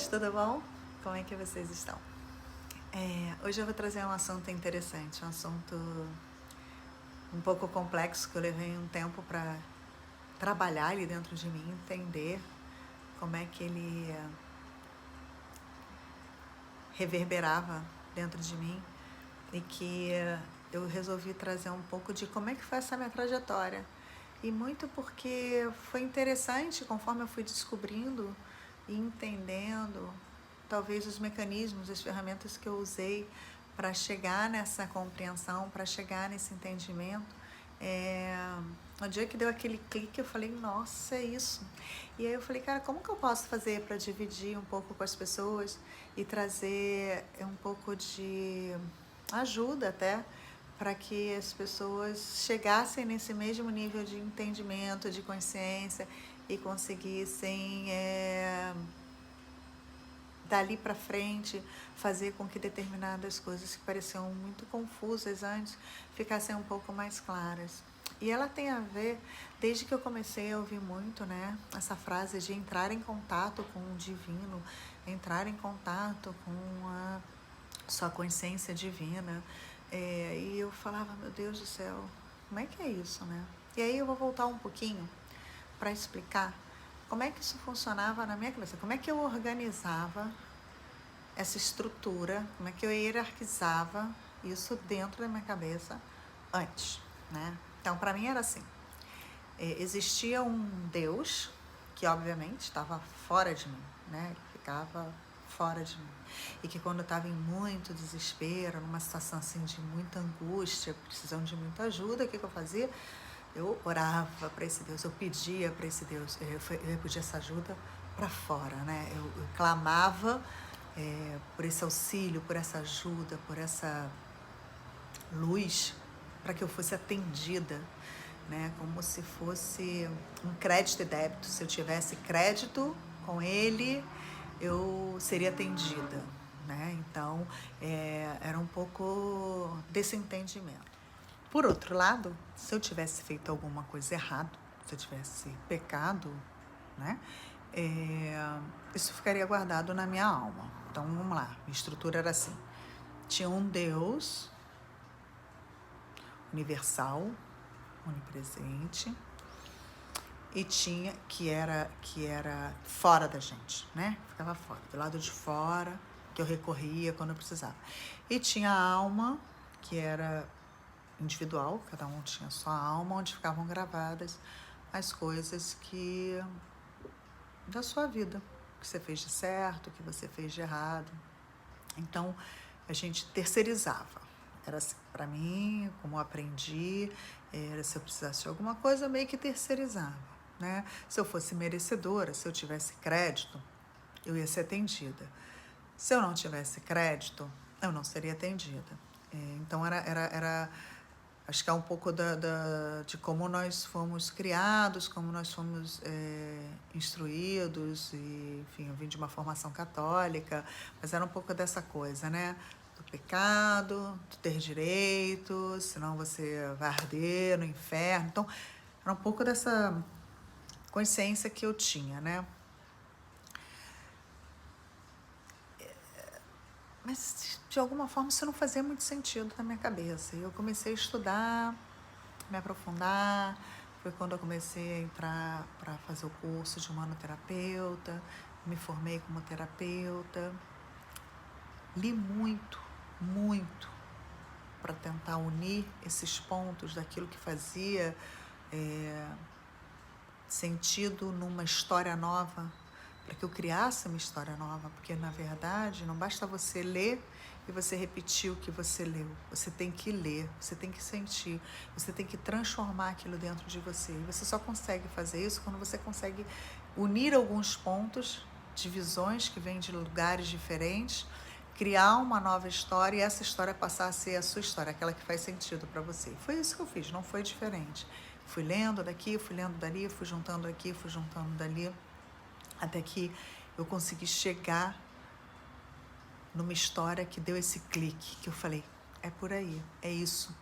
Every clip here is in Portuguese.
tudo bom? Como é que vocês estão? Hoje eu vou trazer um assunto interessante, um assunto um pouco complexo que eu levei um tempo para trabalhar ali dentro de mim, entender como é que ele reverberava dentro de mim e que eu resolvi trazer um pouco de como é que foi essa minha trajetória. E muito porque foi interessante conforme eu fui descobrindo e entendendo talvez os mecanismos, as ferramentas que eu usei para chegar nessa compreensão, para chegar nesse entendimento. No dia que deu aquele clique, eu falei, nossa, é isso. E aí eu falei, cara, como que eu posso fazer para dividir um pouco com as pessoas e trazer um pouco de ajuda até para que as pessoas chegassem nesse mesmo nível de entendimento, de consciência e conseguissem dali para frente fazer com que determinadas coisas que pareciam muito confusas antes ficassem um pouco mais claras. E ela tem a ver, desde que eu comecei a ouvir muito, né, essa frase de entrar em contato com o divino, entrar em contato com a sua consciência divina. E eu falava, meu Deus do céu, como é que é isso, né? E aí eu vou voltar um pouquinho para explicar como é que isso funcionava na minha cabeça, como é que eu organizava essa estrutura, como é que eu hierarquizava isso dentro da minha cabeça antes, né? Então, para mim era assim, existia um Deus que obviamente estava fora de mim, né? Ele ficava fora de mim. E que quando eu estava em muito desespero, numa situação assim de muita angústia, precisando de muita ajuda, o que eu fazia? Eu orava para esse Deus, eu pedia para esse Deus, eu pedia essa ajuda para fora, né? Eu clamava por esse auxílio, por essa ajuda, por essa luz, para que eu fosse atendida, né? Como se fosse um crédito e débito. Se eu tivesse crédito com ele, eu seria atendida, né? Então, era um pouco desse entendimento. Por outro lado, se eu tivesse feito alguma coisa errada, se eu tivesse pecado, né? Isso ficaria guardado na minha alma. Então, vamos lá. Minha estrutura era assim. Tinha um Deus universal, onipresente, e tinha que era fora da gente, né? Ficava fora, do lado de fora, que eu recorria quando eu precisava. E tinha a alma, que era individual, cada um tinha sua alma, onde ficavam gravadas as coisas que da sua vida, que você fez de certo, que você fez de errado. Então, a gente terceirizava. Era assim, para mim, como eu aprendi, era se eu precisasse de alguma coisa, eu meio que terceirizava, né? Se eu fosse merecedora, se eu tivesse crédito, eu ia ser atendida. Se eu não tivesse crédito, eu não seria atendida. Então, acho que é um pouco de como nós fomos criados, como nós fomos instruídos, e, enfim, eu vim de uma formação católica, mas era um pouco dessa coisa, né? Do pecado, do ter direito, senão você vai arder no inferno. Então, era um pouco dessa consciência que eu tinha, né? Mas, de alguma forma, isso não fazia muito sentido na minha cabeça. E eu comecei a estudar, me aprofundar. Foi quando eu comecei a entrar para fazer o curso de humanoterapeuta, me formei como terapeuta. Li muito, muito, para tentar unir esses pontos daquilo que fazia sentido numa história nova, para que eu criasse uma história nova, porque na verdade não basta você ler e você repetir o que você leu, você tem que ler, você tem que sentir, você tem que transformar aquilo dentro de você, e você só consegue fazer isso quando você consegue unir alguns pontos de visões que vêm de lugares diferentes, criar uma nova história e essa história passar a ser a sua história, aquela que faz sentido para você. Foi isso que eu fiz, não foi diferente. Fui lendo daqui, fui lendo dali, fui juntando aqui, fui juntando dali, até que eu consegui chegar numa história que deu esse clique, que eu falei, é por aí, é isso.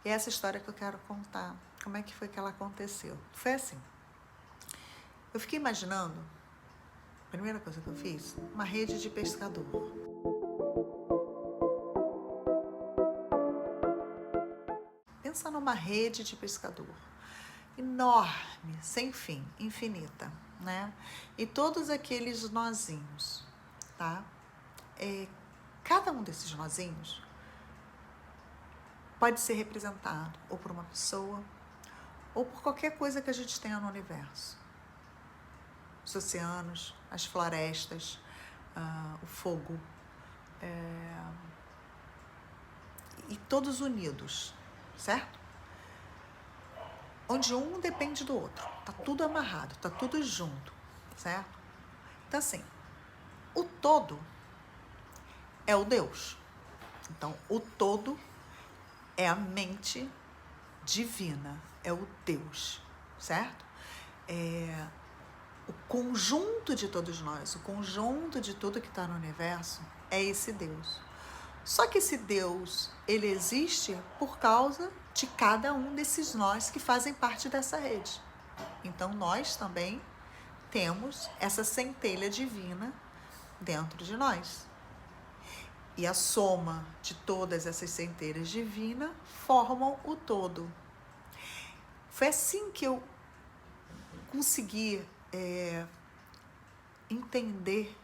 E é essa história que eu quero contar. Como é que foi que ela aconteceu? Foi assim, eu fiquei imaginando Primeira coisa que eu fiz, uma rede de pescador. Pensa numa rede de pescador, enorme, sem fim, infinita, né? E todos aqueles nozinhos, tá? Cada um desses nozinhos pode ser representado ou por uma pessoa ou por qualquer coisa que a gente tenha no universo. Os oceanos, as florestas, o fogo, e todos unidos, certo? Onde um depende do outro, tá tudo amarrado, tá tudo junto, certo? Então assim, o todo é o Deus. Então o todo é a mente divina, é o Deus, certo? O conjunto de todos nós, o conjunto de tudo que está no universo é esse Deus. Só que esse Deus, ele existe por causa de cada um desses nós que fazem parte dessa rede. Então nós também temos essa centelha divina dentro de nós. E a soma de todas essas centelhas divinas formam o todo. Foi assim que eu consegui entender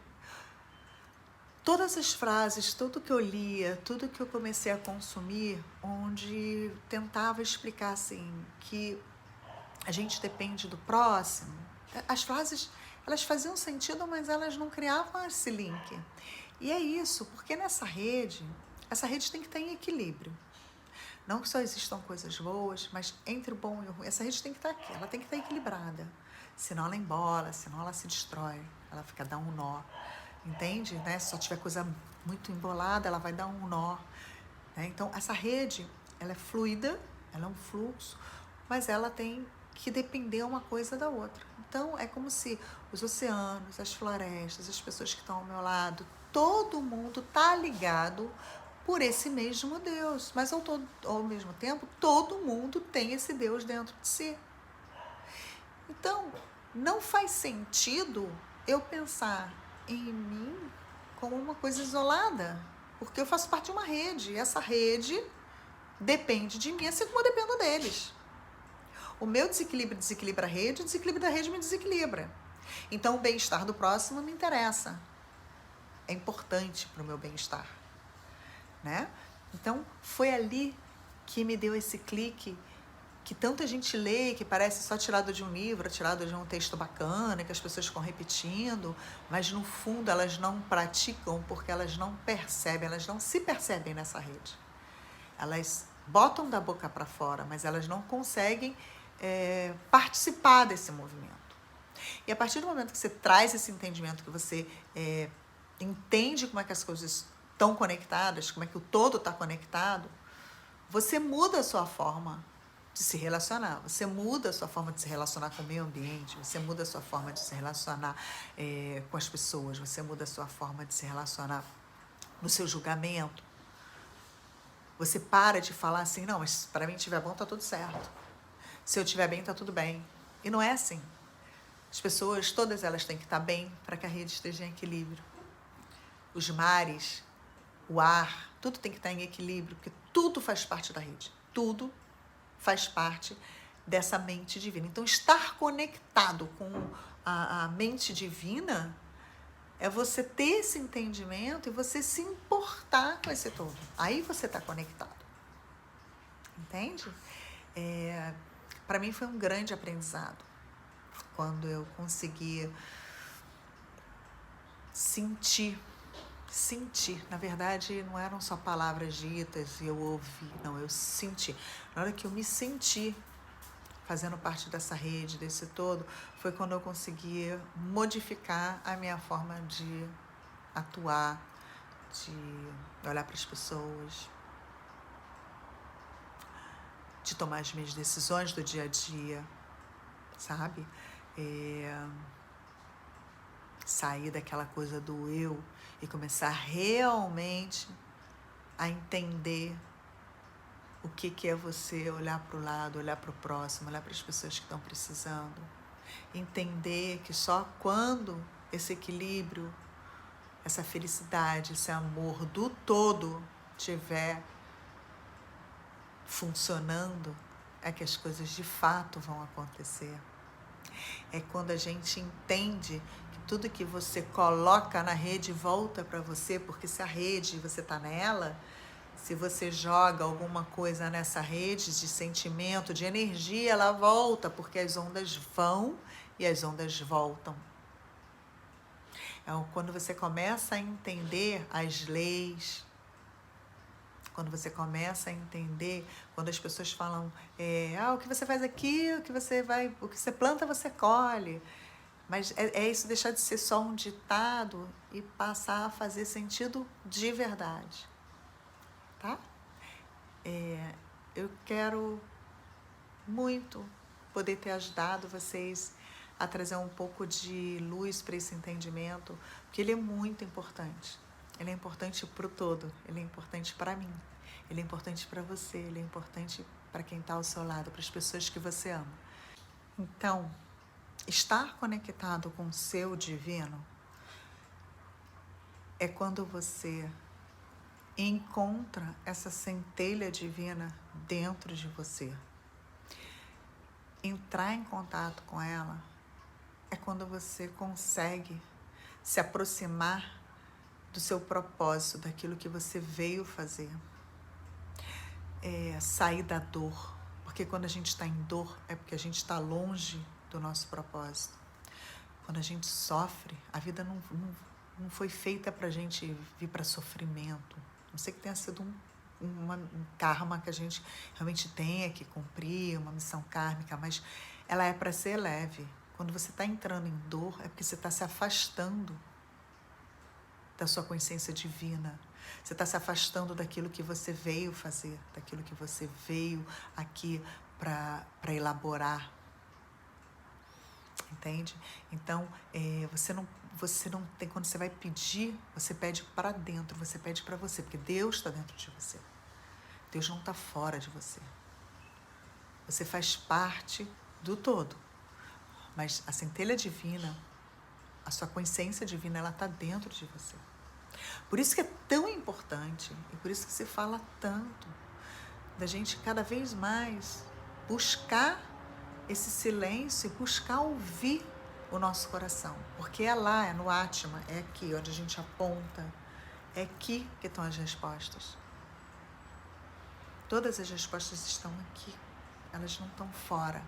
todas as frases, tudo que eu lia, tudo que eu comecei a consumir, onde tentava explicar assim, que a gente depende do próximo. As frases, elas faziam sentido, mas elas não criavam esse link. E é isso, porque essa rede tem que estar em equilíbrio. Não que só existam coisas boas, mas entre o bom e o ruim, essa rede tem que estar aqui, ela tem que estar equilibrada. Senão ela embola, senão ela se destrói, ela fica dá um nó. Entende? Né? Se só tiver coisa muito embolada, ela vai dar um nó. Né? Então, essa rede, ela é fluida, ela é um fluxo, mas ela tem que depender uma coisa da outra. Então, é como se os oceanos, as florestas, as pessoas que estão ao meu lado, todo mundo está ligado por esse mesmo Deus. Mas, ao mesmo tempo, todo mundo tem esse Deus dentro de si. Então, não faz sentido eu pensar em mim como uma coisa isolada, porque eu faço parte de uma rede, e essa rede depende de mim, assim como eu dependo deles. O meu desequilíbrio desequilibra a rede, o desequilíbrio da rede me desequilibra. Então o bem-estar do próximo me interessa, é importante para o meu bem-estar, né? Então foi ali que me deu esse clique, que tanta gente lê, que parece só tirado de um livro, tirado de um texto bacana, que as pessoas ficam repetindo, mas no fundo elas não praticam porque elas não percebem, elas não se percebem nessa rede. Elas botam da boca para fora, mas elas não conseguem participar desse movimento. E a partir do momento que você traz esse entendimento, que você entende como é que as coisas estão conectadas, como é que o todo está conectado, você muda a sua forma de se relacionar, você muda a sua forma de se relacionar com o meio ambiente, você muda a sua forma de se relacionar com as pessoas, você muda a sua forma de se relacionar no seu julgamento. Você para de falar assim, não, mas para mim estiver bom, tá tudo certo. Se eu estiver bem, tá tudo bem. E não é assim. As pessoas, todas elas têm que estar bem para que a rede esteja em equilíbrio. Os mares, o ar, tudo tem que estar em equilíbrio, porque tudo faz parte da rede. Tudo faz parte dessa mente divina. Então, estar conectado com a mente divina é você ter esse entendimento e você se importar com esse todo. Aí você está conectado. Entende? Para mim foi um grande aprendizado quando eu consegui sentir. Na verdade, não eram só palavras ditas e eu ouvi, não, eu senti. Na hora que eu me senti fazendo parte dessa rede, desse todo, foi quando eu consegui modificar a minha forma de atuar, de olhar para as pessoas, de tomar as minhas decisões do dia a dia, sabe? Sair daquela coisa do eu e começar realmente a entender o que é você olhar para o lado, olhar para o próximo, olhar para as pessoas que estão precisando. Entender que só quando esse equilíbrio, essa felicidade, esse amor do todo estiver funcionando, é que as coisas de fato vão acontecer. É quando a gente entende que tudo que você coloca na rede volta para você, porque se a rede, você está nela, se você joga alguma coisa nessa rede de sentimento, de energia, ela volta, porque as ondas vão e as ondas voltam. Então, quando você começa a entender as leis, quando você começa a entender, quando as pessoas falam, o que você faz aqui, o que você planta, você colhe. Mas é isso, deixar de ser só um ditado e passar a fazer sentido de verdade, tá? Eu quero muito poder ter ajudado vocês a trazer um pouco de luz para esse entendimento, porque ele é muito importante. Ele é importante para o todo, ele é importante para mim, ele é importante para você, ele é importante para quem está ao seu lado, para as pessoas que você ama. Então, estar conectado com o seu divino é quando você encontra essa centelha divina dentro de você. Entrar em contato com ela é quando você consegue se aproximar do seu propósito, daquilo que você veio fazer. Sair da dor, porque quando a gente está em dor é porque a gente está longe do nosso propósito. Quando a gente sofre, a vida não foi feita para a gente vir para sofrimento. Não sei que tenha sido um karma que a gente realmente tenha que cumprir, uma missão kármica, mas ela é para ser leve. Quando você está entrando em dor, é porque você está se afastando da sua consciência divina. Você está se afastando daquilo que você veio fazer, daquilo que você veio aqui para elaborar. Entende? Então, você não tem, quando você vai pedir, você pede para dentro, você pede para você, porque Deus está dentro de você. Deus não está fora de você. Você faz parte do todo, mas a centelha divina, a sua consciência divina, ela está dentro de você. Por isso que é tão importante, e por isso que se fala tanto, da gente cada vez mais buscar esse silêncio, buscar ouvir o nosso coração, porque é lá, é no Atma, é aqui onde a gente aponta, é aqui que estão as respostas. Todas as respostas estão aqui, elas não estão fora,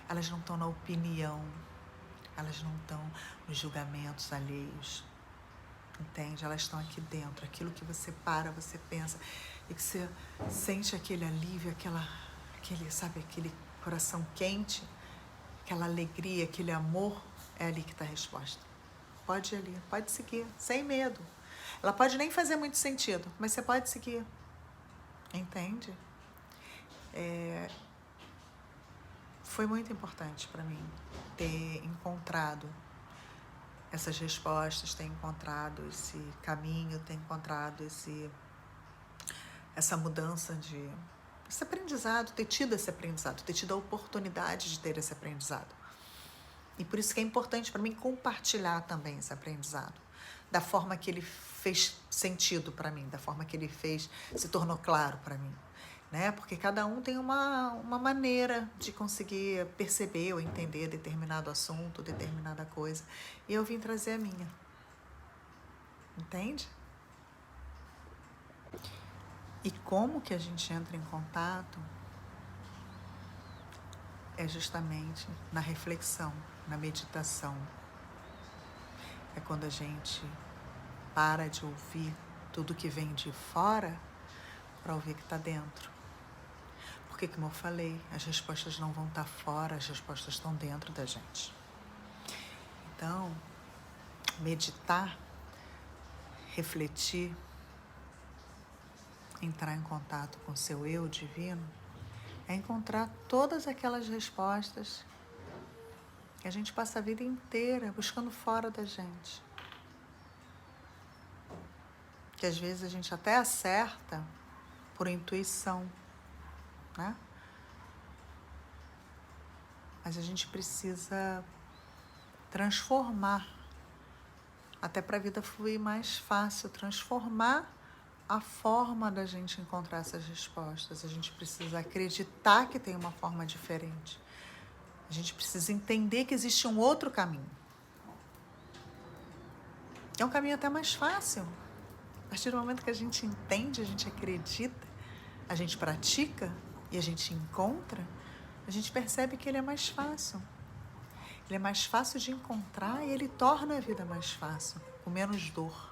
elas não estão na opinião, elas não estão nos julgamentos alheios, entende? Elas estão aqui dentro, aquilo que você você pensa, e que você sente aquele alívio, aquele coração quente, aquela alegria, aquele amor, é ali que está a resposta. Pode ir ali, pode seguir, sem medo. Ela pode nem fazer muito sentido, mas você pode seguir. Entende? Foi muito importante para mim ter encontrado essas respostas, ter encontrado esse caminho, ter encontrado essa mudança esse aprendizado, ter tido esse aprendizado, ter tido a oportunidade de ter esse aprendizado. E por isso que é importante para mim compartilhar também esse aprendizado, da forma que ele fez sentido para mim, da forma que ele se tornou claro para mim, né? Porque cada um tem uma maneira de conseguir perceber ou entender determinado assunto, determinada coisa, e eu vim trazer a minha. Entende? E como que a gente entra em contato é justamente na reflexão, na meditação. É quando a gente para de ouvir tudo que vem de fora para ouvir que está dentro. Porque, como eu falei, as respostas não vão estar fora, as respostas estão dentro da gente. Então, meditar, refletir, entrar em contato com o seu eu divino, é encontrar todas aquelas respostas que a gente passa a vida inteira buscando fora da gente. Que às vezes a gente até acerta por intuição, né? Mas a gente precisa transformar, até para a vida fluir mais fácil, transformar a forma da gente encontrar essas respostas. A gente precisa acreditar que tem uma forma diferente. A gente precisa entender que existe um outro caminho. É um caminho até mais fácil. A partir do momento que a gente entende, a gente acredita, a gente pratica e a gente encontra, a gente percebe que ele é mais fácil. Ele é mais fácil de encontrar e ele torna a vida mais fácil, com menos dor.